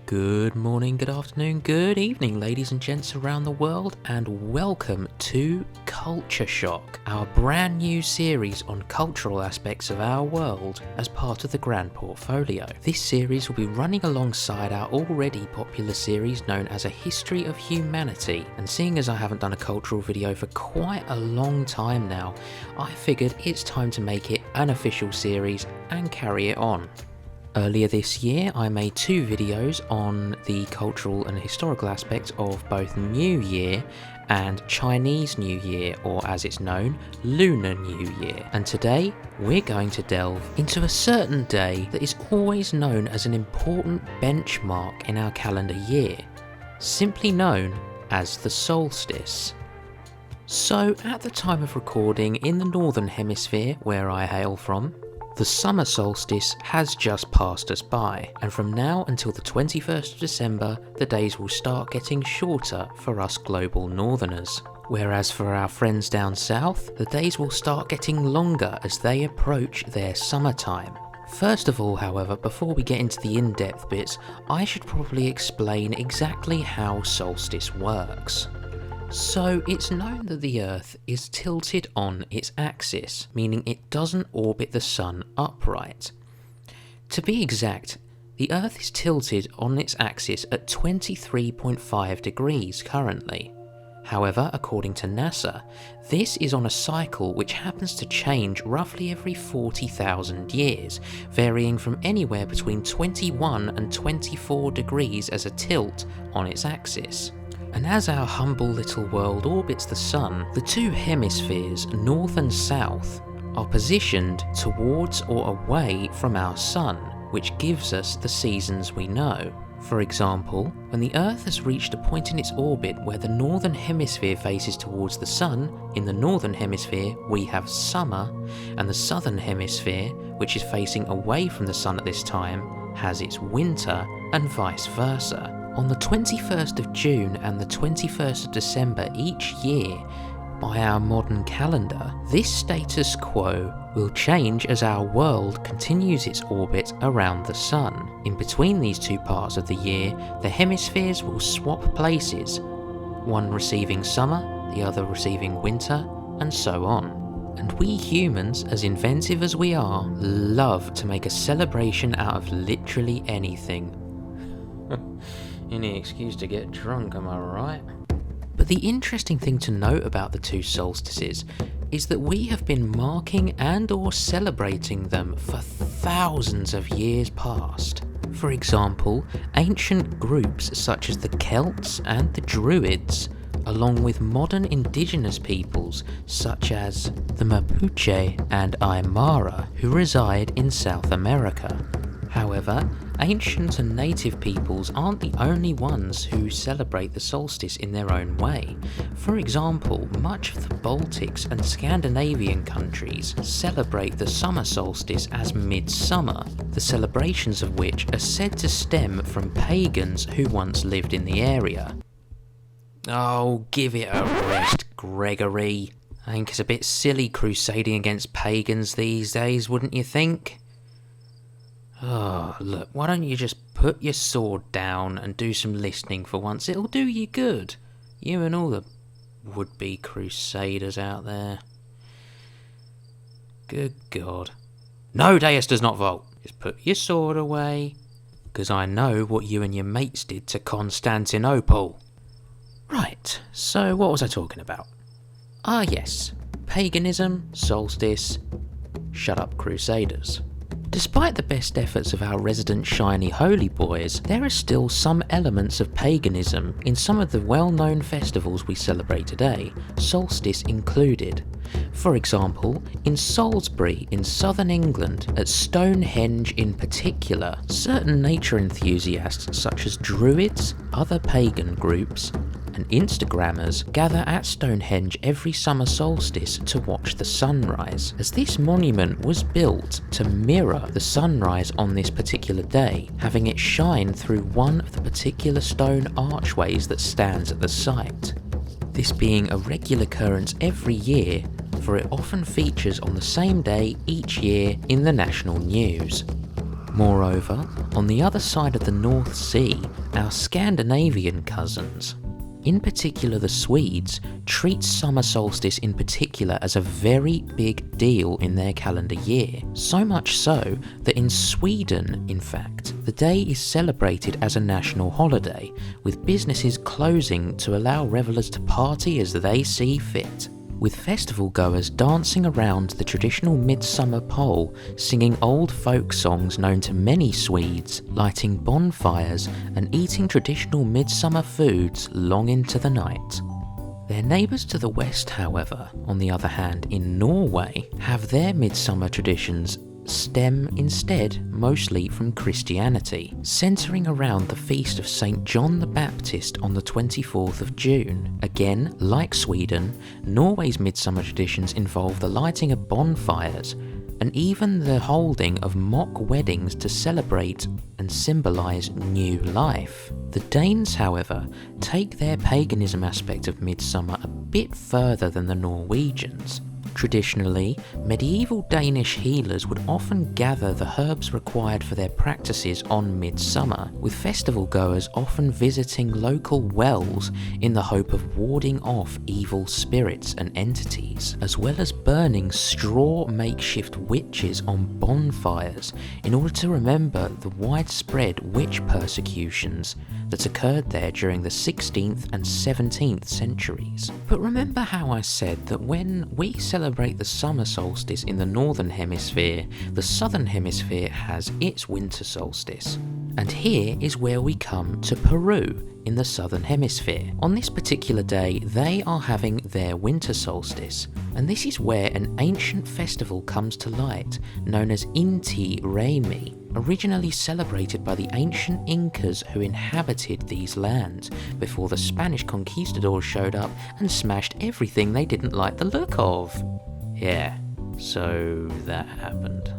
Good morning, good afternoon, good evening, ladies and gents around the world, and welcome to Culture Shock, our brand new series on cultural aspects of our world as part of the Grand Portfolio. This series will be running alongside our already popular series known as A History of Humanity, and seeing as I haven't done a cultural video for quite a long time now, I figured it's time to make it an official series and carry it on. Earlier this year, I made two videos on the cultural and historical aspects of both New Year and Chinese New Year, or as it's known, Lunar New Year. And today, we're going to delve into a certain day that is always known as an important benchmark in our calendar year, simply known as the solstice. So, at the time of recording in the Northern Hemisphere, where I hail from, the summer solstice has just passed us by, and from now until the 21st of December, the days will start getting shorter for us global northerners. Whereas for our friends down south, the days will start getting longer as they approach their summertime. First of all, however, before we get into the in-depth bits, I should probably explain exactly how solstice works. So, it's known that the Earth is tilted on its axis, meaning it doesn't orbit the Sun upright. To be exact, the Earth is tilted on its axis at 23.5 degrees currently. However, according to NASA, this is on a cycle which happens to change roughly every 40,000 years, varying from anywhere between 21 and 24 degrees as a tilt on its axis. And as our humble little world orbits the Sun, the two hemispheres, north and south, are positioned towards or away from our Sun, which gives us the seasons we know. For example, when the Earth has reached a point in its orbit where the northern hemisphere faces towards the Sun, in the northern hemisphere we have summer, and the southern hemisphere, which is facing away from the Sun at this time, has its winter, and vice versa. On the 21st of June and the 21st of December each year, by our modern calendar, this status quo will change as our world continues its orbit around the Sun. In between these two parts of the year, the hemispheres will swap places, one receiving summer, the other receiving winter, and so on. And we humans, as inventive as we are, love to make a celebration out of literally anything. Any excuse to get drunk, am I right? But the interesting thing to note about the two solstices is that we have been marking and or celebrating them for thousands of years past. For example, ancient groups such as the Celts and the Druids, along with modern indigenous peoples such as the Mapuche and Aymara, who reside in South America. However, ancient and native peoples aren't the only ones who celebrate the solstice in their own way. For example, much of the Baltics and Scandinavian countries celebrate the summer solstice as midsummer, the celebrations of which are said to stem from pagans who once lived in the area. Oh, give it a rest, Gregory. I think it's a bit silly crusading against pagans these days, wouldn't you think? Oh, look, why don't you just put your sword down and do some listening for once? It'll do you good. You and all the would-be crusaders out there. Good God. No, Deus does not vote. Just put your sword away, because I know what you and your mates did to Constantinople. Right, so what was I talking about? Ah yes, paganism, solstice, shut up crusaders. Despite the best efforts of our resident shiny holy boys, there are still some elements of paganism in some of the well-known festivals we celebrate today, solstice included. For example, in Salisbury in southern England, at Stonehenge in particular, certain nature enthusiasts such as Druids, other pagan groups, and Instagrammers gather at Stonehenge every summer solstice to watch the sunrise, as this monument was built to mirror the sunrise on this particular day, having it shine through one of the particular stone archways that stands at the site. This being a regular occurrence every year, for it often features on the same day each year in the national news. Moreover, on the other side of the North Sea, our Scandinavian cousins, in particular the Swedes, treat summer solstice in particular as a very big deal in their calendar year. So much so that in Sweden, in fact, the day is celebrated as a national holiday, with businesses closing to allow revelers to party as they see fit, with festival goers dancing around the traditional midsummer pole, singing old folk songs known to many Swedes, lighting bonfires and eating traditional midsummer foods long into the night. Their neighbours to the west, however, on the other hand in Norway, have their midsummer traditions stem instead mostly from Christianity, centering around the feast of St. John the Baptist on the 24th of June. Again, like Sweden, Norway's midsummer traditions involve the lighting of bonfires and even the holding of mock weddings to celebrate and symbolise new life. The Danes, however, take their paganism aspect of midsummer a bit further than the Norwegians. Traditionally, medieval Danish healers would often gather the herbs required for their practices on midsummer, with festival goers often visiting local wells in the hope of warding off evil spirits and entities, as well as burning straw makeshift witches on bonfires in order to remember the widespread witch persecutions that occurred there during the 16th and 17th centuries. But remember how I said that when we celebrate the summer solstice in the northern hemisphere, the southern hemisphere has its winter solstice. And here is where we come to Peru in the southern hemisphere. On this particular day, they are having their winter solstice, and this is where an ancient festival comes to light, known as Inti Raymi, originally celebrated by the ancient Incas who inhabited these lands before the Spanish conquistadors showed up and smashed everything they didn't like the look of. Yeah, so that happened.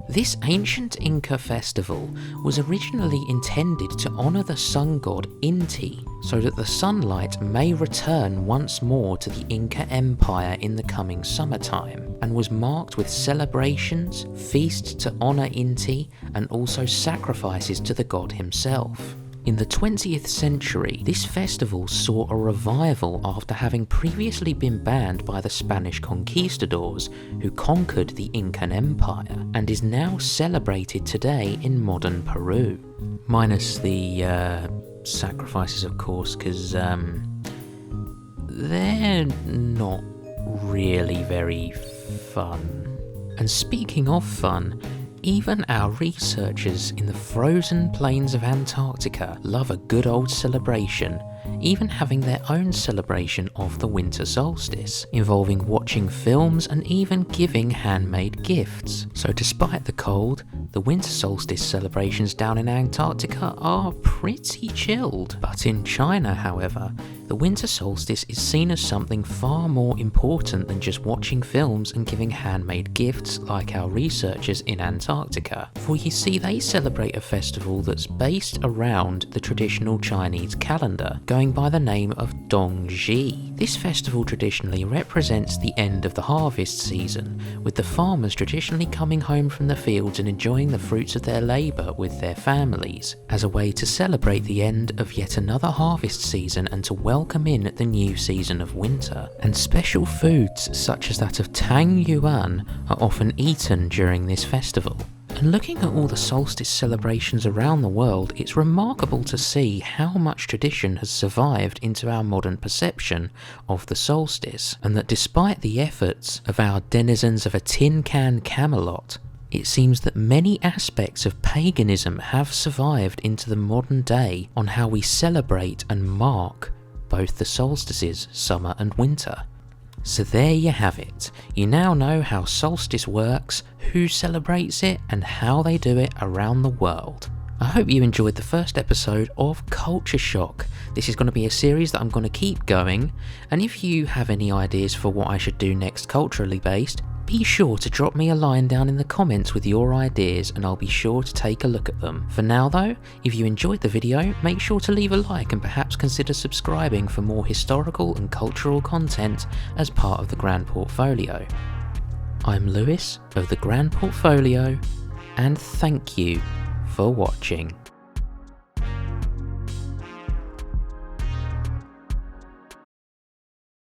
This ancient Inca festival was originally intended to honour the sun god Inti, so that the sunlight may return once more to the Inca Empire in the coming summertime, and was marked with celebrations, feasts to honour Inti, and also sacrifices to the god himself. In the 20th century, this festival saw a revival after having previously been banned by the Spanish conquistadors who conquered the Incan Empire, and is now celebrated today in modern Peru. Minus the sacrifices, of course, because they're not really very fun. And speaking of fun, even our researchers in the frozen plains of Antarctica love a good old celebration, even having their own celebration of the winter solstice, involving watching films and even giving handmade gifts. So despite the cold, the winter solstice celebrations down in Antarctica are pretty chilled. But in China, however, the winter solstice is seen as something far more important than just watching films and giving handmade gifts like our researchers in Antarctica. For you see, they celebrate a festival that's based around the traditional Chinese calendar, going by the name of Dongzhi. This festival traditionally represents the end of the harvest season, with the farmers traditionally coming home from the fields and enjoying the fruits of their labour with their families, as a way to celebrate the end of yet another harvest season and to welcome in the new season of winter. And special foods such as that of Tang Yuan are often eaten during this festival. And looking at all the solstice celebrations around the world, it's remarkable to see how much tradition has survived into our modern perception of the solstice, and that despite the efforts of our denizens of a tin can Camelot, it seems that many aspects of paganism have survived into the modern day on how we celebrate and mark both the solstices, summer and winter. So there you have it. You now know how solstice works, who celebrates it, and how they do it around the world. I hope you enjoyed the first episode of Culture Shock. This is going to be a series that I'm going to keep going, and if you have any ideas for what I should do next culturally based, be sure to drop me a line down in the comments with your ideas and I'll be sure to take a look at them. For now though, if you enjoyed the video, make sure to leave a like and perhaps consider subscribing for more historical and cultural content as part of the Grand Portfolio. I'm Lewis of the Grand Portfolio, and thank you for watching.